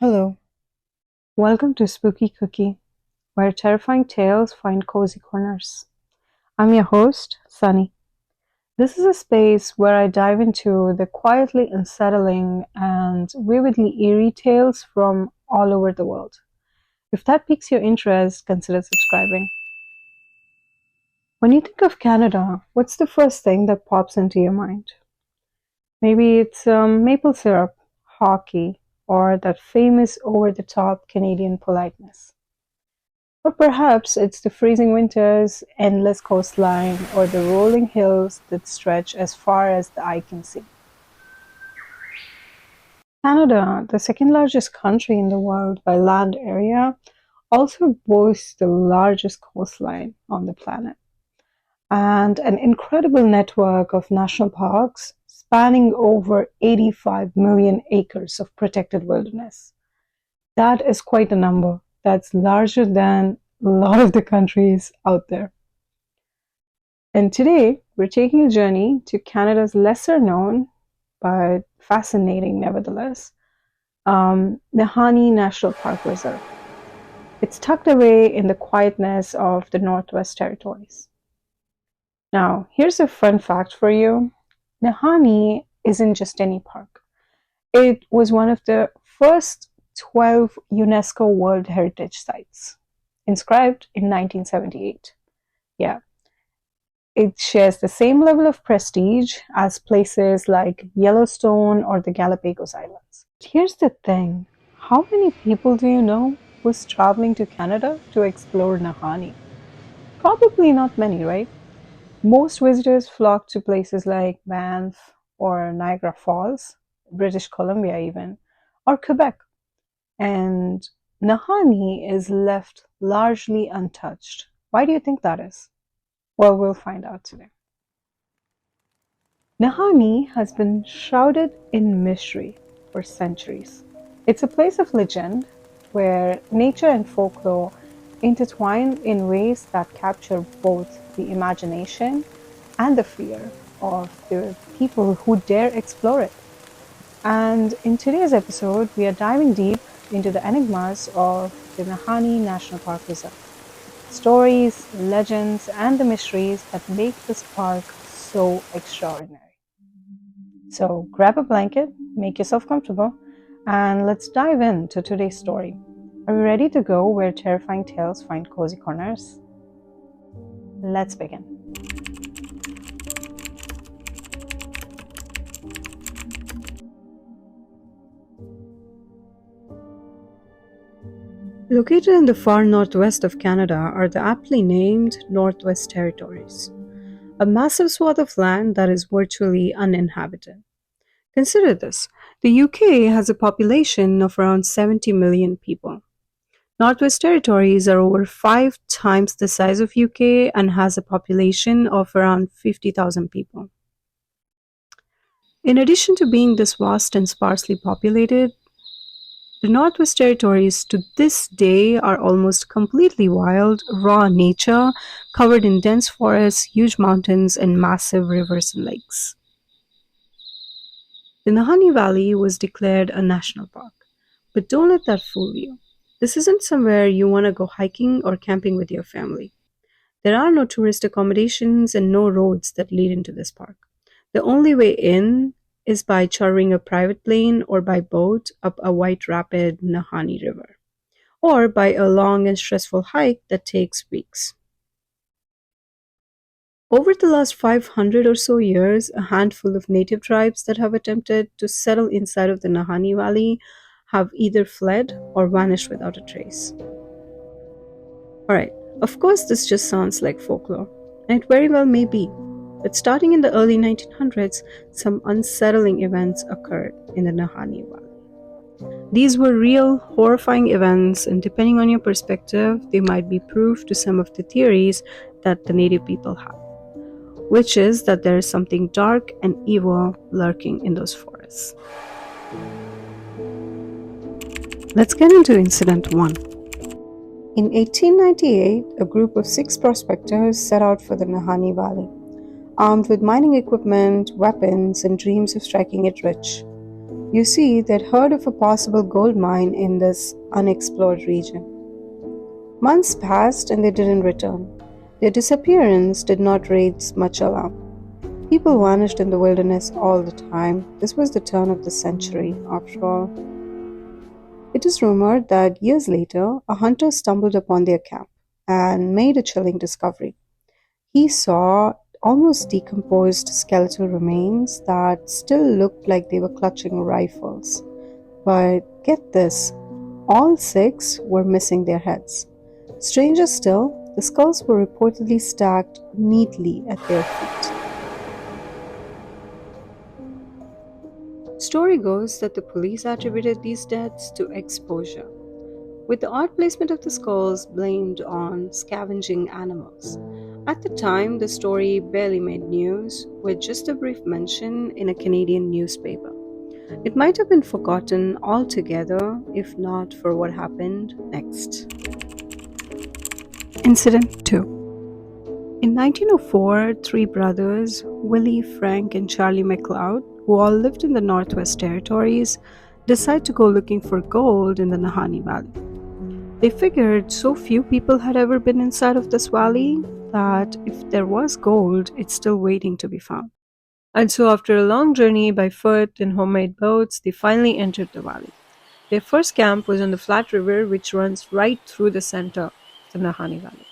Hello, welcome to Spooky Cookie, where terrifying tales find cozy corners. I'm your host, Sunny. This is a space where I dive into the quietly unsettling and vividly eerie tales from all over the world. If that piques your interest, consider subscribing. When you think of Canada, what's the first thing that pops into your mind? Maybe it's maple syrup, hockey, or that famous over the top Canadian politeness. Or perhaps it's the freezing winters, endless coastline, or the rolling hills that stretch as far as the eye can see. Canada, the second largest country in the world by land area, also boasts the largest coastline on the planet and an incredible network of national parks spanning over 85 million acres of protected wilderness. That is quite a number. That's larger than a lot of the countries out there. And today, we're taking a journey to Canada's lesser known, but fascinating nevertheless, Nahanni National Park Reserve. It's tucked away in the quietness of the Northwest Territories. Now, here's a fun fact for you. Nahanni isn't just any park. It was one of the first 12 UNESCO World Heritage Sites, inscribed in 1978. Yeah, it shares the same level of prestige as places like Yellowstone or the Galapagos Islands. Here's the thing, how many people do you know who's traveling to Canada to explore Nahanni? Probably not many, right? Most visitors flock to places like Banff or Niagara Falls, British Columbia even, or Quebec. And Nahanni is left largely untouched. Why do you think that is? Well, we'll find out today. Nahanni has been shrouded in mystery for centuries. It's a place of legend where nature and folklore intertwine in ways that capture both the imagination and the fear of the people who dare explore it. And in today's episode, we are diving deep into the enigmas of the Nahanni National Park Reserve. Stories, legends, and the mysteries that make this park so extraordinary. So grab a blanket, make yourself comfortable, and let's dive into today's story. Are you ready to go where terrifying tales find cozy corners? Let's begin. Located in the far northwest of Canada are the aptly named Northwest Territories, a massive swath of land that is virtually uninhabited. Consider this, the UK has a population of around 70 million people. Northwest Territories are over 5 times the size of UK and has a population of around 50,000 people. In addition to being this vast and sparsely populated, the Northwest Territories to this day are almost completely wild, raw nature, covered in dense forests, huge mountains, and massive rivers and lakes. The Nahanni Valley was declared a national park, but don't let that fool you. This isn't somewhere you want to go hiking or camping with your family. There are no tourist accommodations and no roads that lead into this park. The only way in is by chartering a private plane or by boat up a white rapid Nahanni River, or by a long and stressful hike that takes weeks. Over the last 500 or so years, a handful of native tribes that have attempted to settle inside of the Nahanni Valley have either fled or vanished without a trace. Alright, of course this just sounds like folklore, and it very well may be. But starting in the early 1900s, some unsettling events occurred in the Nahanni Valley. These were real, horrifying events, and depending on your perspective, they might be proof to some of the theories that the native people have, which is that there is something dark and evil lurking in those forests. Let's get into Incident 1. In 1898, a group of 6 prospectors set out for the Nahanni Valley, armed with mining equipment, weapons, and dreams of striking it rich. You see, they'd heard of a possible gold mine in this unexplored region. Months passed and they didn't return. Their disappearance did not raise much alarm. People vanished in the wilderness all the time. This was the turn of the century, after all. It is rumored that years later, a hunter stumbled upon their camp and made a chilling discovery. He saw almost decomposed skeletal remains that still looked like they were clutching rifles. But get this, all six were missing their heads. Stranger still, the skulls were reportedly stacked neatly at their feet. Story goes that the police attributed these deaths to exposure, with the odd placement of the skulls blamed on scavenging animals. At the time, the story barely made news, with just a brief mention in a Canadian newspaper. It might have been forgotten altogether if not for what happened next. Incident 2. In 1904, three brothers, Willie, Frank, and Charlie McLeod, who all lived in the Northwest Territories, decided to go looking for gold in the Nahanni Valley. They figured so few people had ever been inside of this valley that if there was gold, it's still waiting to be found. And so after a long journey by foot and homemade boats, they finally entered the valley. Their first camp was on the Flat River, which runs right through the center of the Nahanni Valley.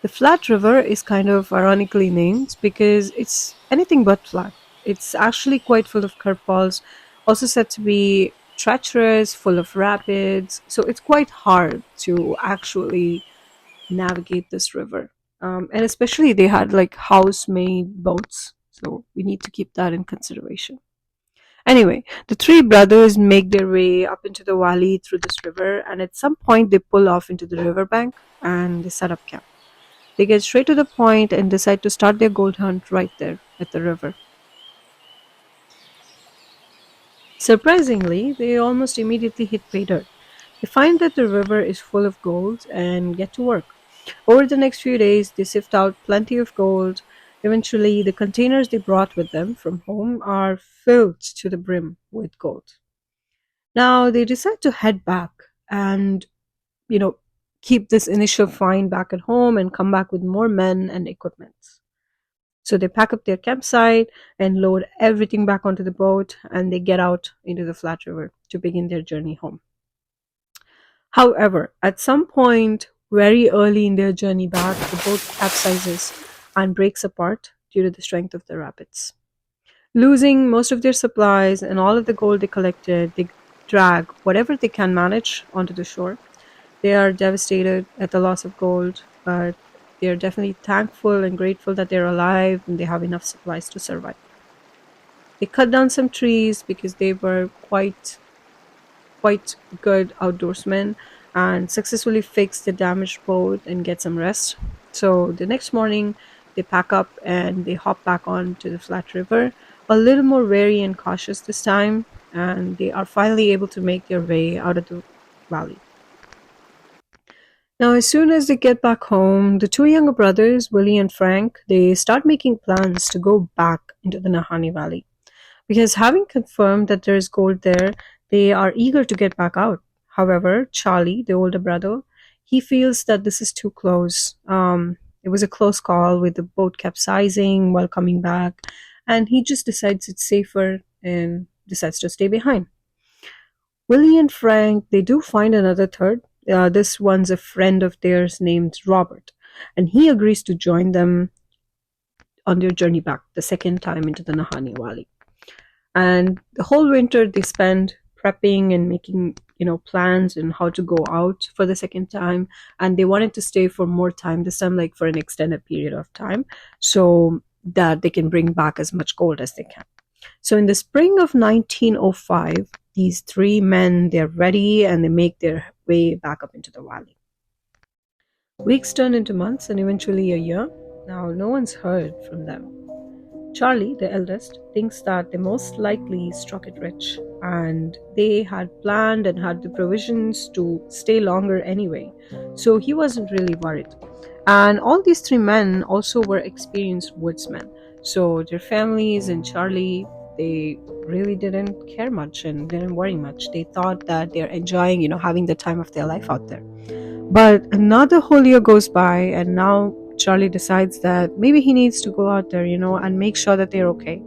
The Flat River is kind of ironically named because it's anything but flat. It's actually quite full of curveballs, also said to be treacherous, full of rapids, so it's quite hard to actually navigate this river. And especially they had like house-made boats, so we need to keep that in consideration. Anyway, the three brothers make their way up into the valley through this river, and at some point they pull off into the riverbank and they set up camp. They get straight to the point and decide to start their gold hunt right there at the river. Surprisingly, they almost immediately hit pay dirt. They find that the river is full of gold and get to work. Over the next few days, they sift out plenty of gold. Eventually, the containers they brought with them from home are filled to the brim with gold. Now, they decide to head back and, you know, keep this initial find back at home and come back with more men and equipment. So they pack up their campsite and load everything back onto the boat, and they get out into the Flat River to begin their journey home. However, at some point very early in their journey back, the boat capsizes and breaks apart due to the strength of the rapids. Losing most of their supplies and all of the gold they collected, they drag whatever they can manage onto the shore. They are devastated at the loss of gold, but they are definitely thankful and grateful that they're alive and they have enough supplies to survive. They cut down some trees because they were quite good outdoorsmen and successfully fix the damaged boat and get some rest. So the next morning, they pack up and they hop back on to the Flat River, a little more wary and cautious this time, and they are finally able to make their way out of the valley. Now, as soon as they get back home, the two younger brothers, Willie and Frank, they start making plans to go back into the Nahanni Valley. Because having confirmed that there is gold there, they are eager to get back out. However, Charlie, the older brother, he feels that this is too close. It was a close call with the boat capsizing while coming back, and he just decides it's safer and decides to stay behind. Willie and Frank, they do find another third. This one's a friend of theirs named Robert, and he agrees to join them on their journey back the second time into the Nahanni Valley. And the whole winter they spend prepping and making plans and how to go out for the second time, and they wanted to stay for more time this time, like for an extended period of time, so that they can bring back as much gold as they can. So in the spring of 1905, these three men, they're ready and they make their way back up into the valley. Weeks turn into months and eventually a year. Now no one's heard from them. Charlie, the eldest, thinks that they most likely struck it rich and they had planned and had the provisions to stay longer anyway, so he wasn't really worried. And all these three men also were experienced woodsmen, so their families and Charlie, they really didn't care much and didn't worry much. They thought that they're enjoying, having the time of their life out there. But another whole year goes by, and now Charlie decides that maybe he needs to go out there, and make sure that they're okay.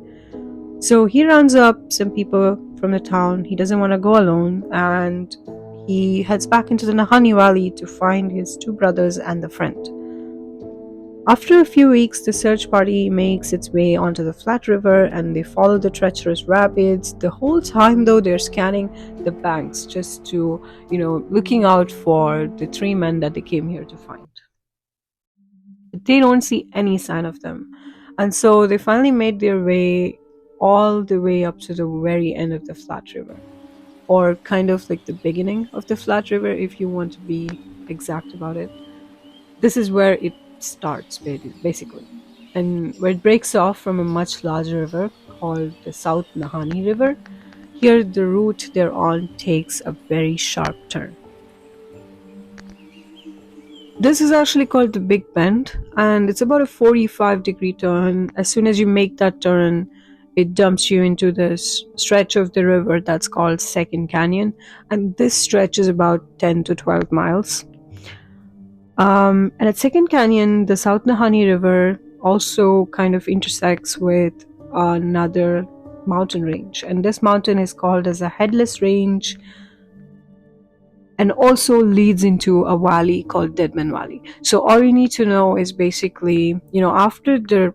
So he rounds up some people from the town. He doesn't want to go alone, and he heads back into the Nahani Valley to find his two brothers and the friend. After a few weeks, the search party makes its way onto the flat river and they follow the treacherous rapids. The whole time, though, they're scanning the banks just to, looking out for the three men that they came here to find. They don't see any sign of them. And so they finally made their way all the way up to the very end of the flat river, or kind of like the beginning of the flat river, if you want to be exact about it. This is where it starts, basically, and where it breaks off from a much larger river called the South Nahani River. Here, the route they're on takes a very sharp turn. This is actually called the Big Bend, and it's about a 45-degree turn. As soon as you make that turn, it dumps you into this stretch of the river that's called Second Canyon, and this stretch is about 10 to 12 miles. And at Second Canyon, the South Nahani River also kind of intersects with another mountain range, and this mountain is called as a headless range, and also leads into a valley called Deadman Valley. So all you need to know is basically, after the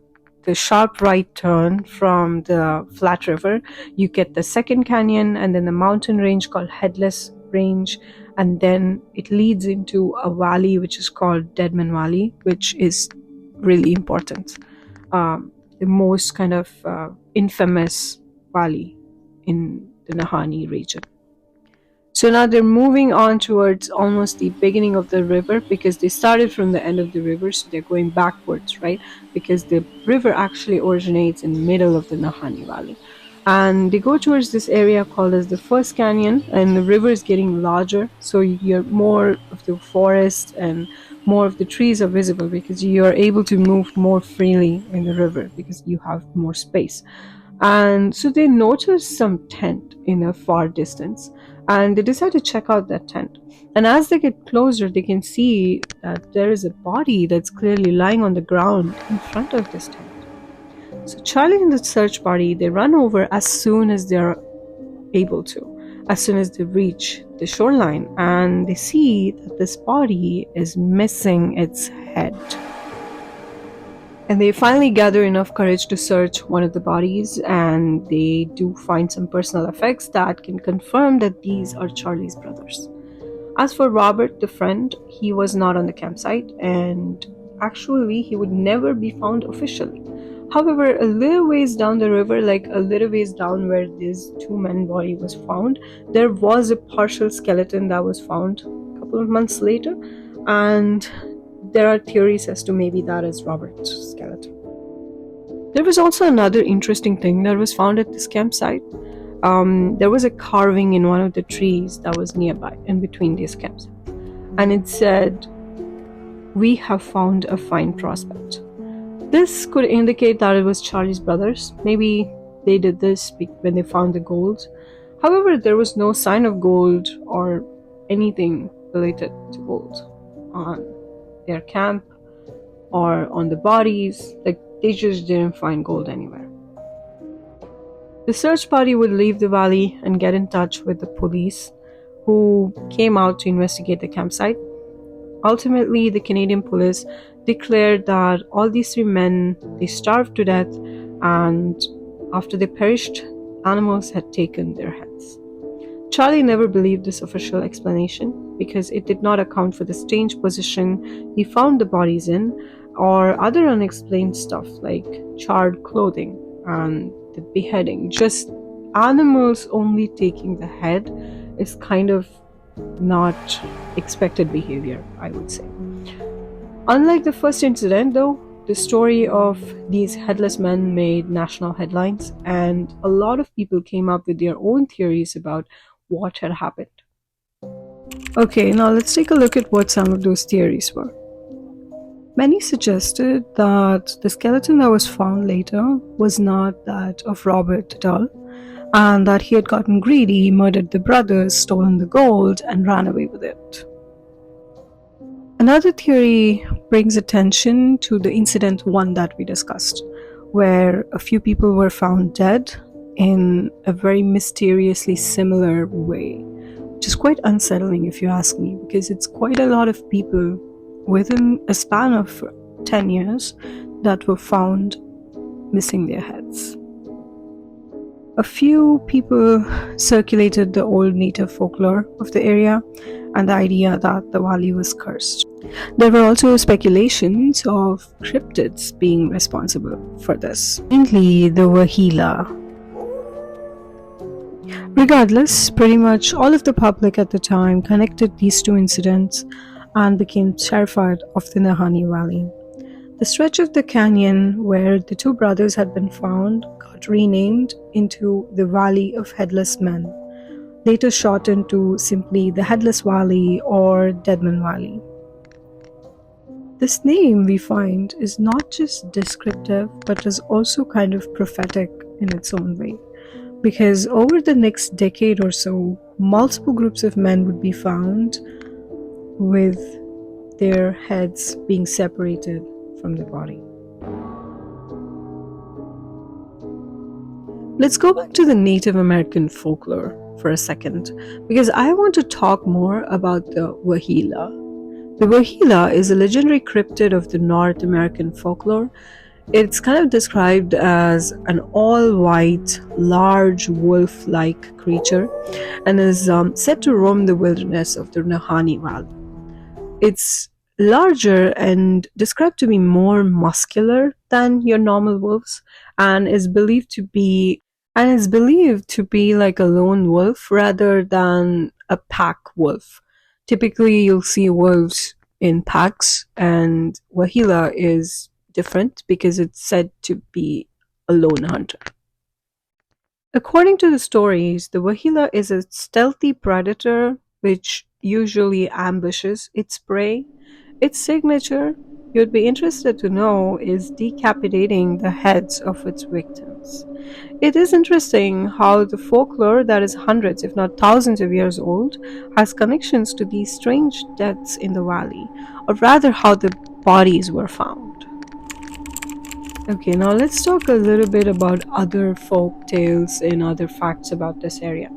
sharp right turn from the flat river, you get the Second Canyon and then the mountain range called Headless Range, and then it leads into a valley which is called Deadman Valley, which is really important. The most kind of infamous valley in the Nahani region. So now they're moving on towards almost the beginning of the river, because they started from the end of the river, so they're going backwards, right? Because the river actually originates in the middle of the Nahani Valley. And they go towards this area called as the First Canyon, and the river is getting larger, so you're more of the forest and more of the trees are visible, because you are able to move more freely in the river because you have more space. And so they notice some tent in a far distance, and they decide to check out that tent. And as they get closer, they can see that there is a body that's clearly lying on the ground in front of this tent. So Charlie and the search party, they run over as soon as they're able to, as soon as they reach the shoreline, and they see that this body is missing its head. And they finally gather enough courage to search one of the bodies, and they do find some personal effects that can confirm that these are Charlie's brothers. As for Robert, the friend, he was not on the campsite, and actually he would never be found officially. However, a little ways down the river, like a little ways down where this two-man body was found, there was a partial skeleton that was found a couple of months later, and there are theories as to maybe that is Robert's skeleton. There was also another interesting thing that was found at this campsite. There was a carving in one of the trees that was nearby, in between these campsites, and it said, "We have found a fine prospect." This could indicate that it was Charlie's brothers. Maybe they did this when they found the gold. However, there was no sign of gold or anything related to gold on their camp or on the bodies. Like, they just didn't find gold anywhere. The search party would leave the valley and get in touch with the police, who came out to investigate the campsite. Ultimately, the Canadian police declared that all these three men, they starved to death, and after they perished, animals had taken their heads. Charlie never believed this official explanation because it did not account for the strange position he found the bodies in, or other unexplained stuff like charred clothing and the beheading. Just animals only taking the head is kind of not expected behavior, I would say. Unlike the first incident, though, the story of these headless men made national headlines, and a lot of people came up with their own theories about what had happened. Okay, now let's take a look at what some of those theories were. Many suggested that the skeleton that was found later was not that of Robert at all, and that he had gotten greedy, murdered the brothers, stolen the gold, and ran away with it. Another theory brings attention to the incident one that we discussed, where a few people were found dead in a very mysteriously similar way, which is quite unsettling if you ask me, because it's quite a lot of people within a span of 10 years that were found missing their heads. A few people circulated the old native folklore of the area and the idea that the valley was cursed. There were also speculations of cryptids being responsible for this, mainly the Wahila. Regardless, pretty much all of the public at the time connected these two incidents and became terrified of the Nahanni Valley. The stretch of the canyon where the two brothers had been found got renamed into the Valley of Headless Men, later shortened to simply the Headless Valley or Deadman Valley. This name, we find, is not just descriptive but is also kind of prophetic in its own way, because over the next decade or so, multiple groups of men would be found with their heads being separated from the body. Let's go back to the Native American folklore for a second, because I want to talk more about the Wahila. The Wahila is a legendary cryptid of the North American folklore. It's kind of described as an all-white, large wolf-like creature and is said to roam the wilderness of the Nahanni Valley. It's larger and described to be more muscular than your normal wolves, and is believed to be like a lone wolf rather than a pack wolf. Typically, you'll see wolves in packs, and Wahila is different because it's said to be a lone hunter. According to the stories, the Wahila is a stealthy predator which usually ambushes its prey. Its signature, you'd be interested to know, is decapitating the heads of its victims. It is interesting how the folklore that is hundreds, if not thousands of years old, has connections to these strange deaths in the valley, or rather how the bodies were found. Okay, now let's talk a little bit about other folk tales and other facts about this area.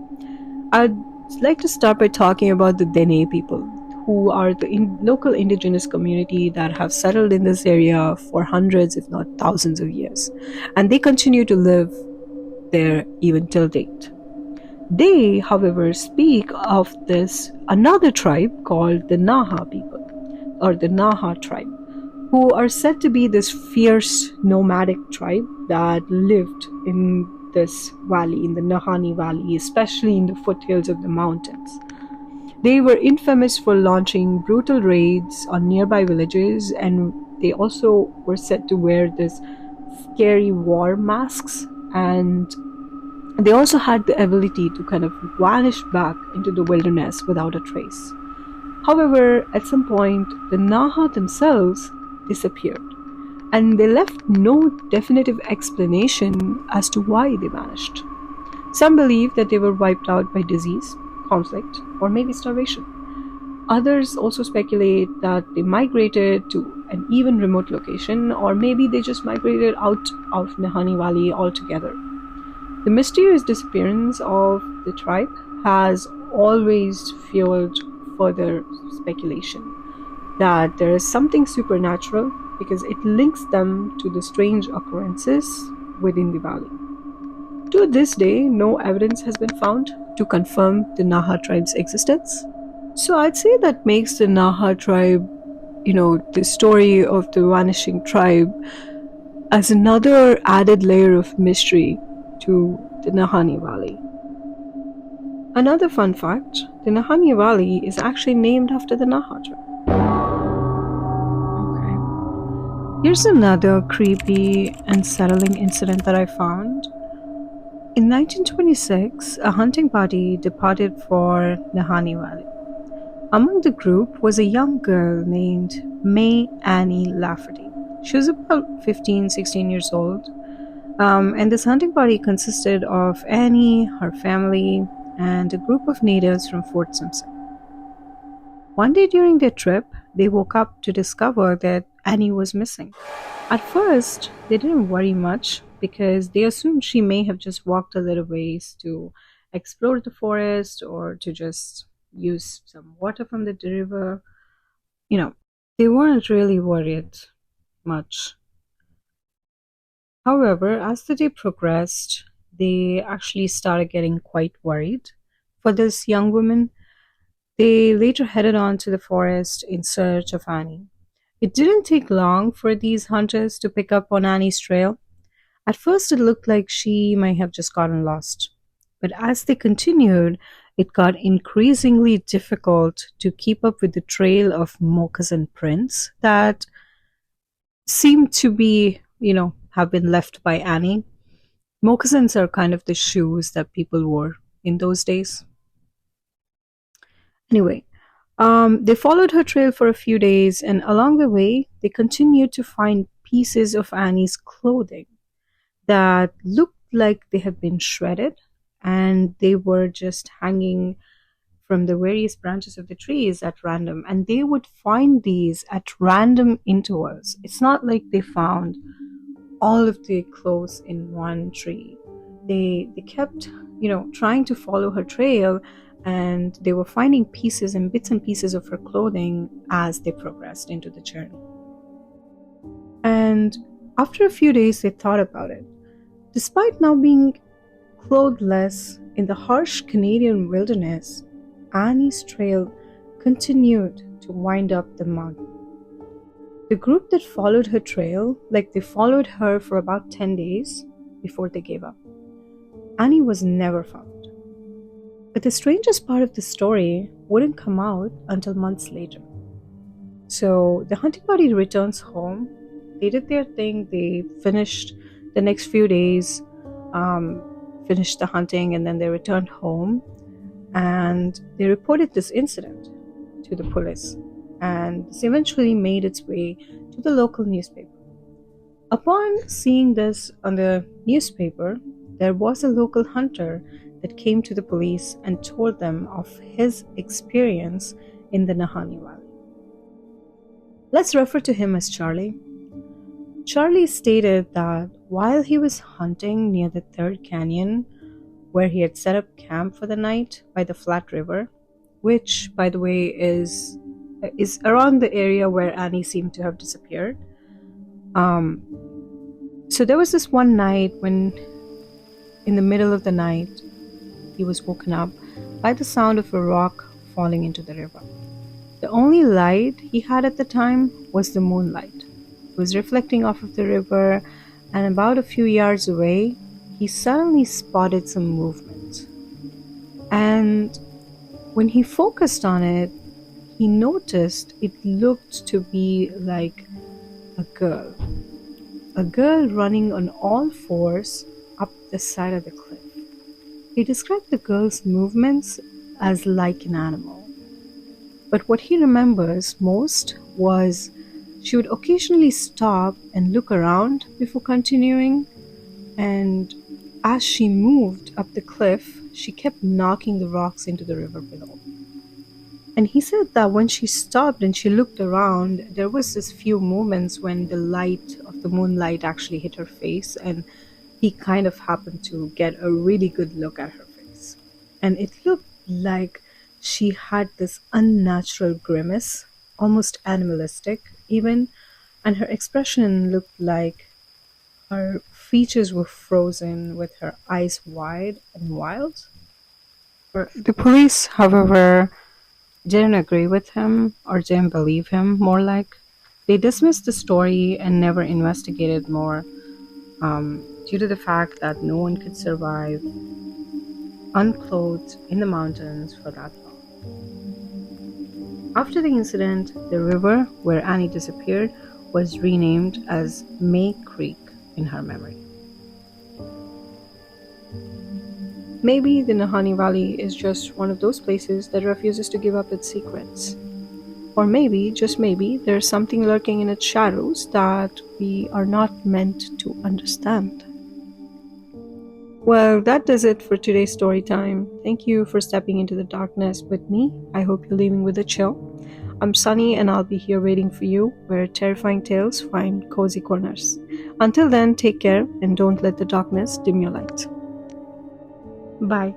I'd like to start by talking about the Dene people, who are the local indigenous community that have settled in this area for hundreds, if not thousands of years, and they continue to live there even till date. They, however, speak of this another tribe called the Naha people, or the Naha tribe, who are said to be this fierce nomadic tribe that lived in this valley, in the Nahanni Valley, especially in the foothills of the mountains. They were infamous for launching brutal raids on nearby villages, and they also were said to wear this scary war masks, and they also had the ability to kind of vanish back into the wilderness without a trace. However, at some point, the Naha themselves disappeared, and they left no definitive explanation as to why they vanished. Some believe that they were wiped out by disease, conflict, or maybe starvation. Others also speculate that they migrated to an even remote location, or maybe they just migrated out of Nahanni Valley altogether. The mysterious disappearance of the tribe has always fueled further speculation that there is something supernatural, because it links them to the strange occurrences within the valley. To this day, no evidence has been found to confirm the Naha tribe's existence. So I'd say that makes the Naha tribe, the story of the vanishing tribe, as another added layer of mystery to the Nahanni Valley. Another fun fact, the Nahanni Valley is actually named after the Naha tribe. Okay. Here's another creepy and settling incident that I found. In 1926, a hunting party departed for Nahanni Valley. Among the group was a young girl named May Annie Lafferty. She was about 15, 16 years old. And this hunting party consisted of Annie, her family, and a group of natives from Fort Simpson. One day during their trip, they woke up to discover that Annie was missing. At first, they didn't worry much because they assumed she may have just walked a little ways to explore the forest or to just use some water from the river. You know, they weren't really worried much. However, as the day progressed, they actually started getting quite worried for this young woman. They later headed on to the forest in search of Annie. It didn't take long for these hunters to pick up on Annie's trail. At first, it looked like she might have just gotten lost. But as they continued, it got increasingly difficult to keep up with the trail of moccasin prints that seemed to be, have been left by Annie. Moccasins are kind of the shoes that people wore in those days. Anyway, they followed her trail for a few days, and along the way, they continued to find pieces of Annie's clothing that looked like they had been shredded and they were just hanging from the various branches of the trees at random. And they would find these at random intervals. It's not like they found all of the clothes in one tree. They kept, trying to follow her trail, and they were finding pieces and bits and pieces of her clothing as they progressed into the journey. And after a few days, they thought about it. Despite now being clothless in the harsh Canadian wilderness, Annie's trail continued to wind up the mountain. The group that followed her trail, they followed her for about 10 days before they gave up. Annie was never found. But the strangest part of the story wouldn't come out until months later. So the hunting party returns home. They did their thing. They finished the next few days, finished the hunting, and then they returned home. And they reported this incident to the police. And this eventually made its way to the local newspaper. Upon seeing this on the newspaper, there was a local hunter that came to the police and told them of his experience in the Nahanni Valley. Let's refer to him as Charlie. Charlie stated that while he was hunting near the third canyon, where he had set up camp for the night by the Flat River, which, by the way, is around the area where Annie seemed to have disappeared. So there was this one night when, in the middle of the night, he was woken up by the sound of a rock falling into the river. The only light he had at the time was the moonlight. It was reflecting off of the river, and about a few yards away, he suddenly spotted some movement. And when he focused on it, he noticed it looked to be like a girl running on all fours up the side of the cliff. He described the girl's movements as like an animal. But what he remembers most was she would occasionally stop and look around before continuing, and as she moved up the cliff, she kept knocking the rocks into the river below. And he said that when she stopped and she looked around, there was this few moments when the light of the moonlight actually hit her face, and he kind of happened to get a really good look at her face. And it looked like she had this unnatural grimace, almost animalistic even, and her expression looked like her features were frozen with her eyes wide and wild. The police, however, didn't agree with him or didn't believe him, more like. They dismissed the story and never investigated more, due to the fact that no one could survive unclothed in the mountains for that long. After the incident, the river where Annie disappeared was renamed as May Creek in her memory. Maybe the Nahani Valley is just one of those places that refuses to give up its secrets. Or maybe, just maybe, there's something lurking in its shadows that we are not meant to understand. Well, that does it for today's story time. Thank you for stepping into the darkness with me. I hope you're leaving with a chill. I'm Sunny and I'll be here waiting for you where terrifying tales find cozy corners. Until then, take care and don't let the darkness dim your light. Bye.